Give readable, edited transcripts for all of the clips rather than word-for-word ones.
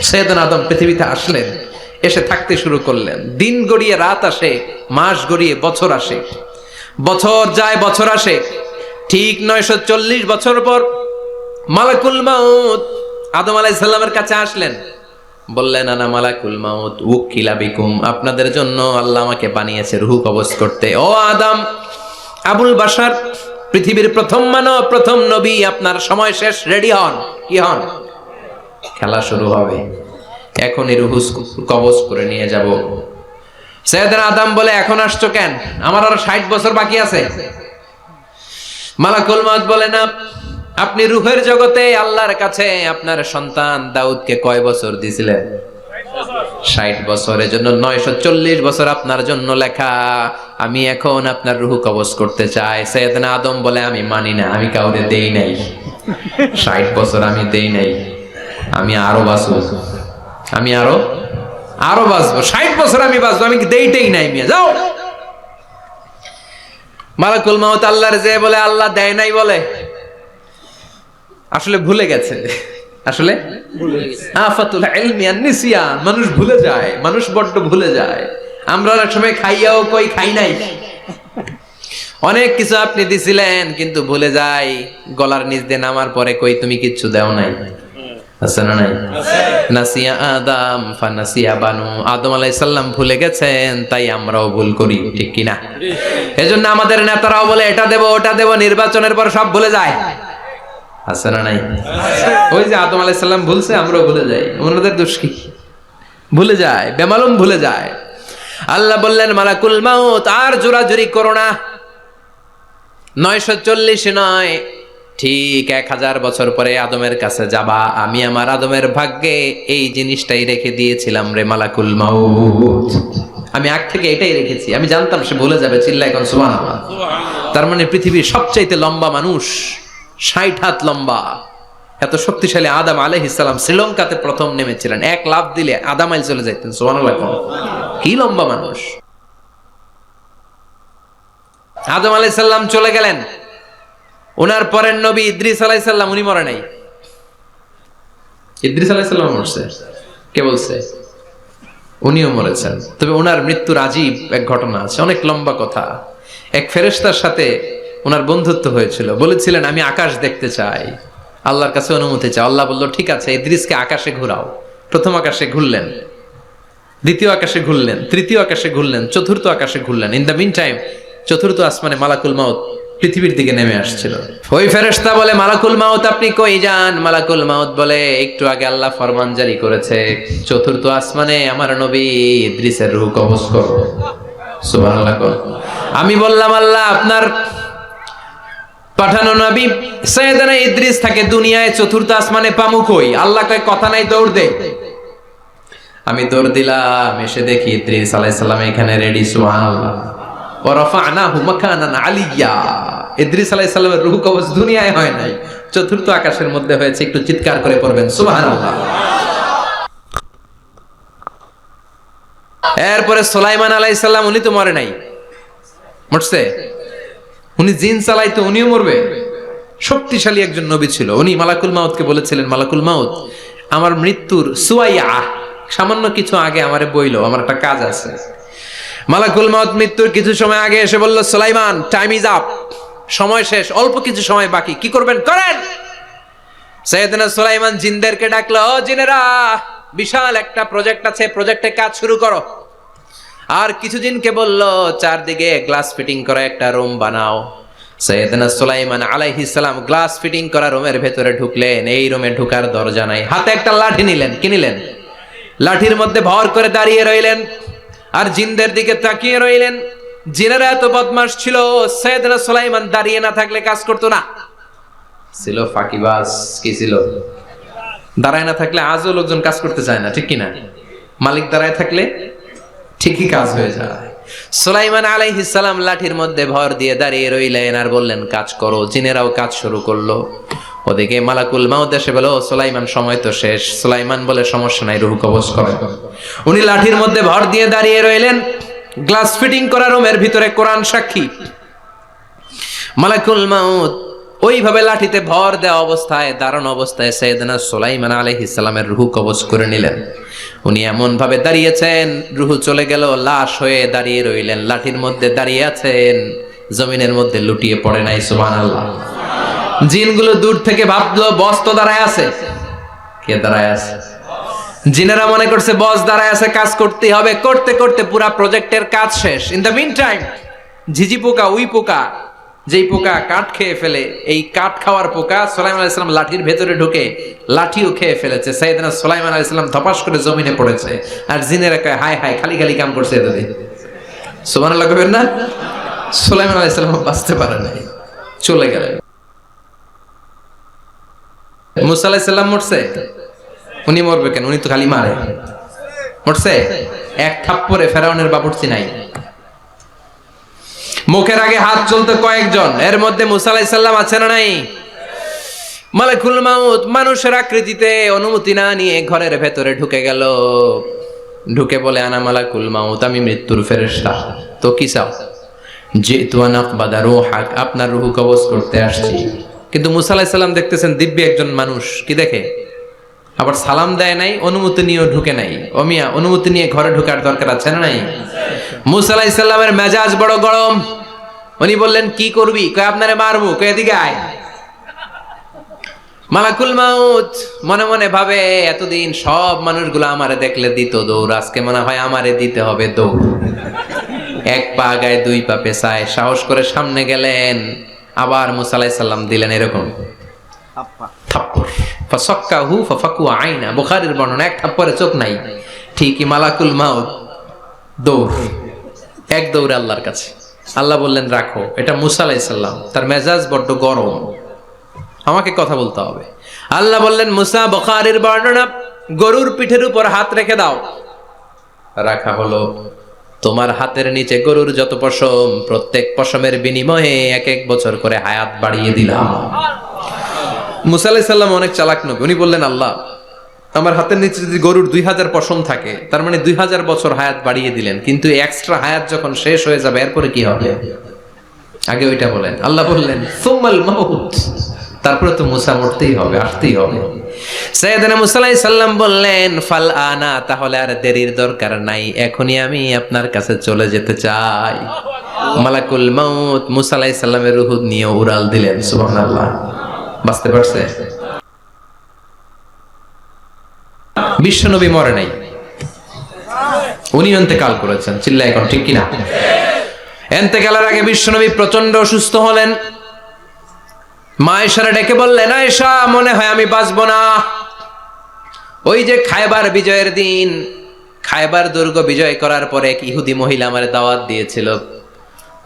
সৈয়দনা আদম পৃথিবীতে আসলেন, এসে থাকতে শুরু করলেন। দিন গড়িয়ে রাত আসে, মাস গড়িয়ে বছর আসে, বছর যায় বছর আসে। ঠিক 940 বছর পর মালাকুল মাউত আদম আলাইহিস সালামের কাছে আসলেন। বললেন, আনা মালাকুল মাউত উকিলা বিকুম, আপনাদের জন্য আল্লাহ আমাকে বানিয়েছে রূহ কবজ করতে। ও আদম, আবুল বাশার, পৃথিবীর প্রথম মানব, প্রথম নবী, আপনার সময় শেষ, রেডি হন। কি হন? খেলা শুরু হবে, এখনই রূহ কবজ করে নিয়ে যাব। সাইয়েদনা আদম বলে, এখন আসছো কেন? আমার আরো 60 বছর বাকি আছে। মালাকুল মাউত বলে, না, আপনি রূহের জগতে আল্লাহর কাছে আপনার সন্তান দাউদকে কয় বছর দিয়েছিলেন? 60 বছরের জন্য 940 বছর আপনার জন্য লেখা। আমি এখন আপনার রূহ কবজ করতে চাই। সাইয়েদনা আদম বলে, আমি মানি না, আমি কাউরে দেই নাই। 60 বছর আমি দেই নাই, আমি আরো বাঁচবো, আমি আরো বাঁচবো, 60 বছর আমি বাঁচবো, আমি দেইতেই নাই। মিয়া যাও। মালাকুল মাউত আল্লাহর যে বলে, আল্লাহ দেয় নাই বলে, আসলে ভুলে গেছে। আসলে আফাতুল ইলমি আন-নিসিয়ান, মানুষ ভুলে যায়, মানুষ বড্ড ভুলে যায়। আমরা অনেক সময় খাইয়াও কই খাই নাই। অনেক কিছু আপনি দিছিলেন কিন্তু ভুলে যাই, গলার নিচ দিয়ে নামার পরে কই তুমি কিচ্ছু দাও নাই। আছে না নাই? নাসিয়া আদম ফানাসিয়া বানু, আদম আলাইহিস সালাম ভুলে গেছেন, তাই আমরাও ভুল করি, ঠিক কি না? এজন্য আমাদের নেতারাও বলে এটা দেব ওটা দেব, নির্বাচনের পর সব ভুলে যায়। আছে না নাই? ওই যে আদম আলাইহিস সালাম ভুলছে, আমরাও ভুলে যাই। ওনাদের দোষ কি? ভুলে যায়, বেমালুম ভুলে যায়। আল্লাহ বললেন, মালাকুল মাউত আর জোরাজুরি করো না। 940 নয়, ঠিক 1000 বছর পরে আদমের কাছে যাবা। আমি আমার আদমের ভাগ্যে এই জিনিসটাই রেখে দিয়েছিলাম রে মালাকুল মাউত। আমি আগ থেকে এটাই রেখেছি, আমি জানতাম সে ভুলে যাবে। চিল্লায় এখন সুবহানাল্লাহ। তার মানে পৃথিবীর সবচাইতে লম্বা মানুষ, 60 হাত লম্বা, এত শক্তিশালী আদম আলাইহিস সালাম শ্রীলঙ্কাতে প্রথম নেমেছিলেন। এক লাফ দিলে আধা মাইল চলে যাইতেন। সুবহানাল্লাহ। কি লম্বা মানুষ। আদম আলাইহিস সালাম চলে গেলেন, ওনার পরের নবী ইদ্রিস আলাইহিস সালাম, উনি মরে নাই। ইদ্রিস আলাইহিস সালাম মরছে, কে বলছে? উনিও মরেছেন। তবে ওনার মৃত্যুর আজীব এক ঘটনা আছে, অনেক লম্বা কথা। এক ফেরেশতার সাথে ওনার বন্ধুত্ব হয়েছিল, বলেছিলেন আমি আকাশ দেখতে চাই, আল্লাহর কাছে অনুমতি চাই। আল্লাহ বলল, ঠিক আছে, ইদ্রিসকে আকাশে ঘুরাও। প্রথম আকাশে ঘুরলেন, দ্বিতীয় আকাশে ঘুরলেন, তৃতীয় আকাশে ঘুরলেন, চতুর্থ আকাশে ঘুরলেন। ইন দ্য মিন টাইম চতুর্থ আসমানে মালাকুল মাউত পৃথিবীর দিকে নেমে আসছিল। ওই ফেরেশতা বলে, মালাকুল মাউত আপনি কই যান? মালাকুল মাউত বলে, একটু আগে আল্লাহ ফরমান জারি করেছে, চতুর্থ আসমানে আমার নবী ইদ্রিসের রূহ কবজ করো। সুবহানাল্লাহ। আমি বললাম, আল্লাহ আপনার পাঠানো নবী সাইয়েদনা ইদ্রিস থাকে দুনিয়ায়, চতুর্থ আসমানে পামু কই? আল্লাহ কয়, কথা নাই, দৌড় দে। আমি দৌড় দিলাম, এসে দেখি ইদ্রিস আলাইহিস সালাম এখানে রেডি। সুবহানাল্লাহ। ওয়া রাফা'নাহু মাকানান আলিয়্যা। ইদ্রিস আলাইহিস সালামের রূহ কবজ দুনিয়ায় হয় নাই, চতুর্থ আকাশের মধ্যে হয়েছে। একটু চিৎকার করে পড়বেন সুবহানাল্লাহ। এরপরে সুলাইমান আলাইহিস সালাম, উনি তো মরে নাই, মরছে? উনি জিন চালাইতো, উনিও মরবে? শক্তিশালী একজন নবী ছিল। উনি মালাকুল মাউতকে বলেছিলেন, মালাকুল মাউত আমার মৃত্যুর সুয়াইয়া, সামান্য কিছু আগে আমারে বইলো, আমার একটা কাজ আছে। মালাকুল মাউত মৃত্যুর কিছু সময় আগে এসে বলল, সুলাইমান টাইম ইজ আপ, সময় শেষ, অল্প কিছু সময় বাকি, কি করবেন করেন। সাইয়েদনা সুলাইমান জিনদেরকে ডাকলো, ও জিনেরা, বিশাল একটা প্রজেক্ট আছে, প্রজেক্টে কাজ শুরু করো। আর কিছু জিনকে বলল, চারদিকে গ্লাস ফিটিং করা একটা রুম বানাও। সাইয়েদনা সুলাইমান আলাইহিস সালাম গ্লাস ফিটিং করা রুমের ভেতরে ঢুকলেন। এই রুমে ঢুকার দরজা নাই, হাতে একটা লাঠি নিলেন। কি নিলেন? লাঠির মধ্যে ভর করে দাঁড়িয়ে রইলেন আর জিনদের দিকে তাকিয়ে রইলেন। জিনেরা এত বদমাশ ছিল, সাইয়েদনা সুলাইমান দাঁড়িয়ে না থাকলে কাজ করতো না। ছিল ফাঁকিবাজ। কি ছিল? দাঁড়ায় না থাকলে আজও লোকজন কাজ করতে চায় না, ঠিক কিনা? মালিক দাঁড়ায় থাকলে ঠিকই কাজ হয়ে যায়। সুলাইমান আলাইহিস সালাম লাঠির মধ্যে ভর দিয়ে দাঁড়িয়ে রইলেন আর বললেন, কাজ করো। জিনেরাও কাজ শুরু করলো। ওদিকে মালাকুল মাউত এসে বলে, ও সুলাইমান সময় তো শেষ। সুলাইমান বলে, সমস্যা নাই, রূহ কবজ করেন। উনি লাঠির মধ্যে ভর দিয়ে দাঁড়িয়ে রইলেন। গ্লাস ফিটিং করা রুমের ভিতরে কোরআন সাক্ষী। মালাকুল মাউত ওইভাবে লাঠিতে ভর দেওয়া অবস্থায় দাঁড়ানো অবস্থায় সাইয়েদনা সুলাইমান আলাইহিস সালামের রূহ কবজ করে নিলেন। উনি এমন ভাবে দাঁড়িয়েছেন, রূহ চলে গেল, লাশ হয়ে দাঁড়িয়ে রইলেন। লাঠির মধ্যে দাঁড়িয়ে আছেন, জমিনের মধ্যে লুটিয়ে পড়ে নাই। সুবহানাল্লাহ। জিনগুলো দূর থেকে ভাবলো বস তো দাঁড়ায় আছে। কে দাঁড়ায় আছে? জিনেরা মনে করছে বস দাঁড়ায় আছে, কাজ করতে হবে। করতে করতে পুরা প্রজেক্টের কাজ শেষ। ইন দ্য মিন টাইম ঝিঝি পোকা, উই পোকা, যেই পোকা কাঠ খেয়ে ফেলে, এই কাঠ খাওয়ার পোকা সুলাইমান আলাইহিস সালাম লাঠির ভেতরে ঢুকে লাঠিও খেয়ে ফেলেছে। সাইয়েদনা সুলাইমান আলাইহিস সালাম ধপাস করে জমিনে পড়েছে। আর জিনেরা কয় হায় হায়, খালি খালি কাম করছে এতদিন। সুবহানাল্লাহ কইবেন না? সুলাইমান আলাইহিস সালাম বাঁচতে পারে নাই, চলে গেলেন। মুসা আলাইহিস সালাম মরছে? উনি মরবে কেন? উনি তো খালি মারে। মরছে? এক থাপ্পড়ে ফেরাউনের বাবুর্চি নাই। মুখের আগে হাত চলতে কয়েকজন, এর মধ্যে মুসা আলাইহিস সালাম আছে না নাই? মালাকুল মাউত মানুষের আকৃতিতে অনুমতি না নিয়ে ঘরের ভেতরে ঢুকে গেল। ঢুকে বলে আনা মালাকুল মাউত, আমি মৃত্যুর ফেরেশতা। তো কি চাও? জিতু আন আকবাদা রূহাক, আপনার রূহ কবজ করতে আসছি। কিন্তু মুসা আলাইহিস সালাম দেখতেছেন দিব্য একজন মানুষ, কি দেখে? আবার সালাম দেয় নাই, অনুমতি নিয়েও ঢুকে নাই। অমিয়া অনুমতি নিয়ে ঘরে ঢোকার দরকার আছে না নাই? মুসা আলাইহিস সালামের মেজাজ বড় গরম। উনি বললেন কি করবি? কয় আপনারে মারবো। কয় এদিকে আয়। মালাকুল মাউত মনে মনে ভাবে এতদিন সব মানুষগুলো আমারে দেখলে দিত দৌড়, আজকে মনে হয় আমারে দিতে হবে দৌড়। এক পা গায়ে দুই পা পেছায় সাহস করে সামনে গেলেন। আবার মুসা আলাইহিস সালাম দিলেন এরকম থাপ্পড়। ফাসাক্কাহু ফাফাকু আইনা, বুখারীর বর্ণনা, এক থাপ্পড়ে চোখ নাই। ঠিকই মালাকুল মাউত দৌড়, এক দৌড়ে আল্লাহর কাছে। আল্লাহ বললেন রাখো, এটা মুসা আলাইহিস সালাম, তার মেজাজ বড্ড গরম, আমাকে কথা বলতে হবে। আল্লাহ বললেন মুসা, বুখারীর বর্ণনা, গরুর পিঠের উপর হাত রেখে দাও। রাখা হলো। তোমার হাতের নিচে গরুর যত পশম, প্রত্যেক পশমের বিনিময়ে এক এক বছর করে হায়াত বাড়িয়ে দিলাম। মুসা আলাইহিস সালাম অনেক চালাক নবী। উনি বললেন আল্লাহ, আমার হাতের নিচে যদি গরুর 2000 পশম থাকে, তার মানে 2000 বছর হায়াত বাড়িয়ে দিলেন। কিন্তু এক্সট্রা হায়াত যখন শেষ হয়ে যাবে এরপরে কি হবে? আগে ওইটা বলেন। আল্লাহ বললেন সুম্মাল মাউত, তারপরে তো মুসা মরতেই হবে, আসতেই হবে। সাইয়েদনা মুসা আলাইহিস সালাম বললেন ফাল আনা, তাহলে আর দেরির দরকার নাই, এখনই আমি আপনার কাছে চলে যেতে চাই। মালাকুল মাউত মুসা আলাইহিস সালামের রূহ নিয়ে উড়াল দিলেন। সুবহানাল্লাহ। বাঁচতে পারছে? বিশ্বনবী মরে নাই, উনি ইন্তেকাল করেছেন। চিল্লায় এখন ঠিক কিনা? ইন্তেকালের আগে বিশ্বনবী প্রচন্ড অসুস্থ হলেন। মা আয়েশারে ডেকে বললেন, আয়েশা মনে হয় আমি বাঁচবো না। ওই যে খায়বার বিজয়ের দিন, খায়বার দুর্গ বিজয় করার পরে এক ইহুদি মহিলা আমারে দাওয়াত দিয়েছিল।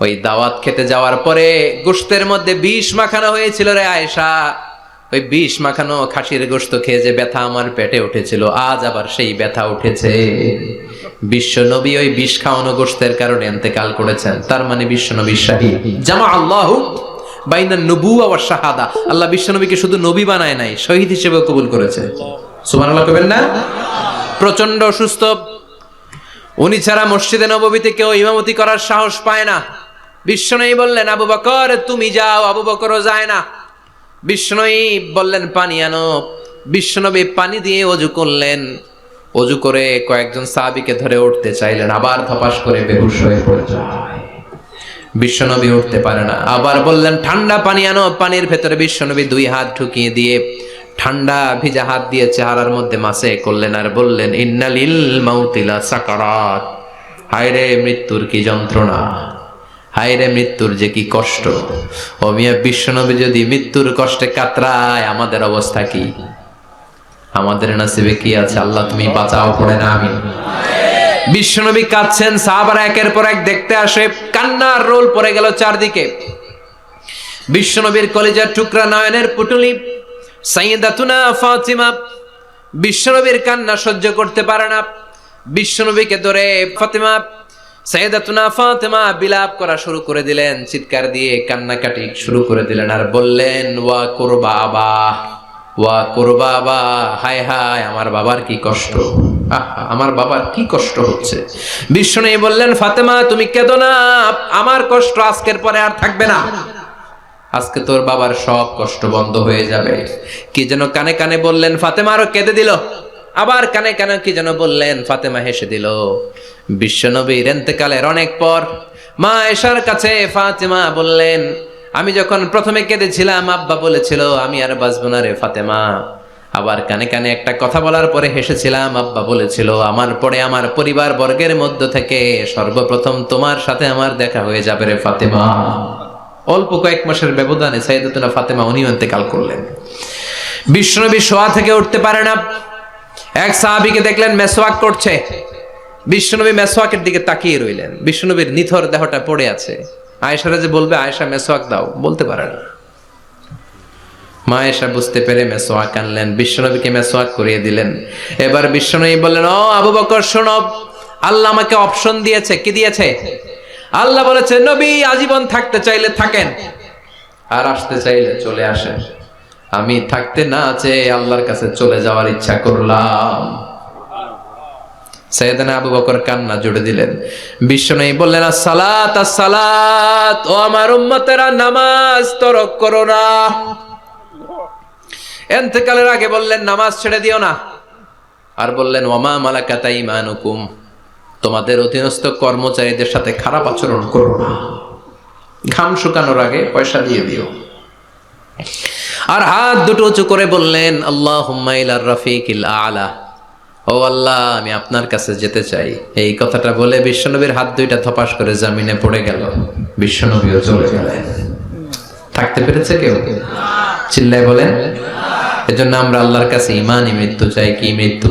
ওই দাওয়াত খেতে যাওয়ার পরে গোশতের মধ্যে বিষ মাখানো হয়েছিল রে আয়েশা। ওই বিষ মাখানো খাসির গোশত খেয়ে যে ব্যথা আমার পেটে উঠেছিল, আজ আবার সেই ব্যথা উঠেছে। বিশ্বনবী ওই বিষ খাওয়ানো গোশতের কারণে ইন্তেকাল করেছেন। তার মানে বিশ্বনবী শাহীদ। জামা আল্লাহু বাইনা নবুওয়া ওয়া শাহাদা, আল্লাহ বিশ্বনবীকে শুধু নবী বানায় নাই, শহীদ হিসেবে কবুল করেছে। সুবহানাল্লাহ কইবেন না? প্রচন্ড অসুস্থ, উনি ছাড়া মসজিদে নববীতে কেউ ইমামতি করার সাহস পায় না। বিশ্বনবী বললেন আবু বকর তুমি যাও, আবু বকরও যায় না। বিশ্বনবী বললেন পানি আনো। বিশ্বনবী পানি দিয়ে ওযু করলেন। ওযু করে কয়েকজন সাহাবীকে ধরে উঠতে চাইলেন, আবার ধপাস করে বেহুশ হয়ে পড়ে যায়। বিশ্বনবী উঠতে পারে না। আবার বললেন ঠান্ডা পানি আনো। পানির ভেতরে বিশ্বনবী 2 হাত ঢুকিয়ে দিয়ে ঠান্ডা ভিজা হাত দিয়ে চেহারার মধ্যে মাসে করলেন আর বললেন ইন্নালিল মাউতিলা সাকারাত, হায়রে মৃত্যুর কি যন্ত্রণা, হায়রে মৃত্যুর যে কি কষ্ট। ও মিয়া, বিশ্বনবী যদি মৃত্যুর কষ্টে কাতরায়, আমাদের অবস্থা কি? আমাদের নসিবে কি আছে? আল্লাহ তুমি বাঁচাও, পড়ে না আমিন। বিশ্বনবী কাঁদছেন, সাহাবারা একের পর এক দেখতে আসে, কান্নার রোল পড়ে গেল চারদিকে। বিশ্বনবীর কলিজার টুকরা নয়নের পুটুলি সাইয়্যিদাতুনা ফাতিমা বিশ্বনবীর কান্না সহ্য করতে পারে না। বিশ্বনবীকে ধরে ফাতিমা, সাইয়্যিদাতুনা ফাতিমা বিলাপ করা শুরু করে দিলেন, চিৎকার দিয়ে কান্নাকাটি শুরু করে দিলেন আর বললেন ওয়া কুরবাবা, ওয়া কুরবাবা, হায় হায় আমার বাবার কি কষ্ট, আমার বাবার কি কষ্ট হচ্ছে। বিশ্বনবী বললেন ফাতেমা তুমি কেঁদো না, আমার কষ্ট আজকের পরে আর থাকবে না। আজকে তোর বাবার সব কষ্ট বন্ধ হয়ে যাবে। কি যেন কানে কানে বললেন, ফাতেমা আরো কেঁদে দিল। আবার কানে কানে কি যেন বললেন, ফাতেমা হেসে দিল। বিশ্বনবীর ইন্তেকালের অনেক পর মা আয়েশার কাছে ফাতেমা বললেন, আমি যখন প্রথমে কেঁদেছিলাম আব্বা বলেছিল আমি আর বাঁচবো না রে ফাতেমা। আবার কানে কানে একটা কথা বলার পরে হেসেছিলাম, আব্বা বলেছিল আমার পরে আমার পরিবার বর্গের মধ্য থেকে সর্বপ্রথম তোমার সাথে আমার দেখা হয়ে যাবে রে ফাতেমা। অল্প কয়েক মাসের ব্যবধানে সাইয়েদাতুনা ফাতেমা উনিও ইন্তেকাল করলেন। বিশ্বনবী শোয়া থেকে উঠতে পারে না। এক সাহাবীকে দেখলেন মেসওয়াক করছে। বিশ্বনবী মেসওয়াকের দিকে তাকিয়ে রইলেন। বিশ্বনবীর নিথর দেহটা পড়ে আছে। আয়েশারা যে বলবে আয়েশা মেসওয়াক দাও, বলতে পারে না। মা আয়েশা বুঝতে পেরে মেসওয়াক আনলেন, বিশ্বনবীকে মেসওয়াক করিয়ে দিলেন। এবার বিশ্বনবী বললেন, ও আবু বকর শোনো, আল্লাহ আমাকে অপশন দিয়েছে। কি দিয়েছে? আল্লাহ বলেছে নবী আজীবন থাকতে চাইলে থাকেন, আর আসতে চাইলে চলে আসেন। আমি থাকতে না চেয়ে আল্লাহর কাছে চলে যাওয়ার ইচ্ছা করলাম। সাইয়েদনা আবু বকর কান্না জুড়ে দিলেন। বিশ্বনবী বললেন, আসসালাত আসসালাত, ও আমার উম্মতেরা নামাজ তরক করো না। ইন্তেকালের আগে বললেন নামাজ ছেড়ে দিও না। আর বললেন ওয়ামা মালাকাত আইমানুকুম, তোমাদের অধীনস্থ কর্মচারীদের সাথে খারাপ আচরণ করো না। ঘাম শুকানোর আগে পয়সা দিয়ে দিও। আর হাত দুটো উঁচু করে বললেন আল্লাহুম্মা ইলার রাফিকিল আলা, ও আল্লাহ আমি আপনার কাছে যেতে চাই। এই কথাটা বলে বিশ্বনবীর হাত দুইটা থপাস করে জমিনে পড়ে গেল। বিশ্বনবীও চলে গেলেন। থাকতে পেরেছে কেউ? চিল্লায় বলেন। এজন্য আমরা আল্লাহর কাছে ঈমানি মৃত্যু চাই। কি মৃত্যু?